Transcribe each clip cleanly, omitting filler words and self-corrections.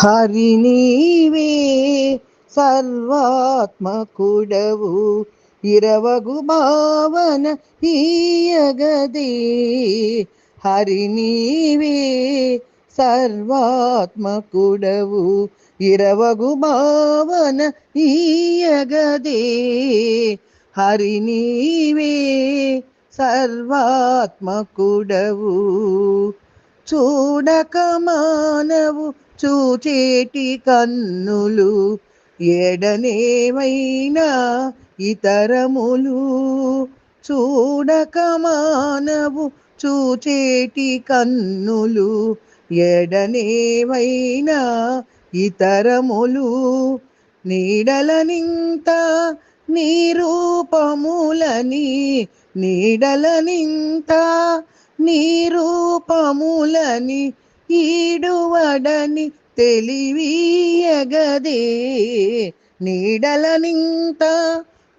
హరి నీవే సర్వాత్మకుడవు ఇరవగు భావన ఈయగదే. హరి నీవే సర్వాత్మకుడవు ఇరవగు భావన ఈయగదే. హరి నీవే సర్వాత్మకుడవు చూడక మానవు చూచేటి కన్నులు ఎడనేమైనా ఇతరములు. చూడక మానవు చూచేటి కన్నులు ఎడనేమైనా ఇతరములు. నీడలనింత నీ రూపములని నీడలనింత నీ రూపములని ఈడువడని తెలివియగదే. నీడలనింత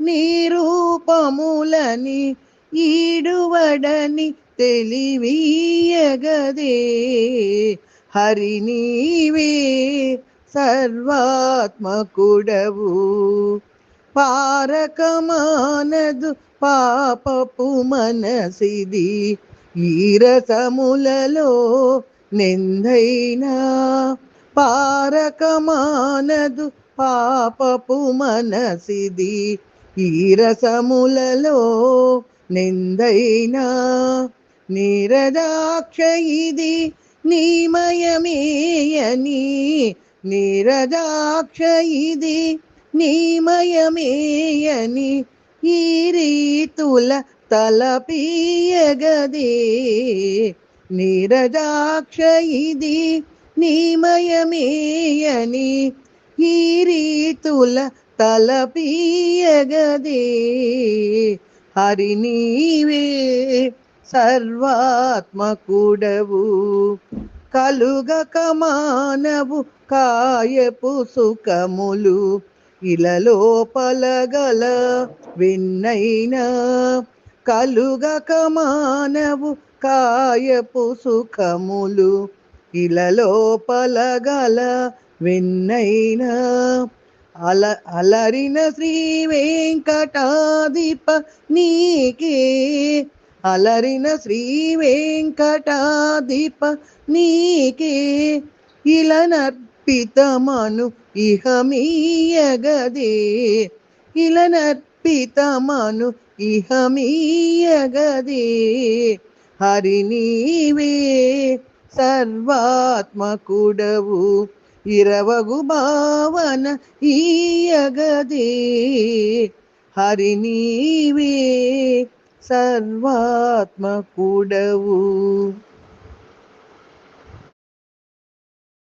నీ రూపములని ఈడువడని తెలివియగదే. హరి నీవే సర్వాత్మకుడవు పారకమానదు పాపపు మనసిది ఈరసములలో నిందైనా. పారకమానదు పాపపు మనసిది ఈరసములలో నిందైనా. నీరదాక్ష ఇది నీమయమేయని నీరదాక్ష ఇది నీమయమేయని ఈ రీతుల తలపీయగదే. నీరదాక్ష ఇది నీమయమేయని ఈ రీతుల తలపీయగదే. హరి నీవే సర్వాత్మకుడవు కలుగక మానవు కాయపు సుఖములు ఇలలోపలగల విన్నైనా. కలుగక మానవు కాయపు సుఖములు ఇలలోపలగల విన్నైనా. అలరిన శ్రీ వెంకటాధిప నీకే అలరిన శ్రీ వెంకటాధిప నీకే ఇలనర్పితమను ఇహమీయగదే. ఇలనర్పితమను ఇహమీయగదే. హరి నీవే సర్వాత్మకుడవు ఇరవగు భావన ఈయగదే. హరి నీవే సర్వాత్మకుడవు.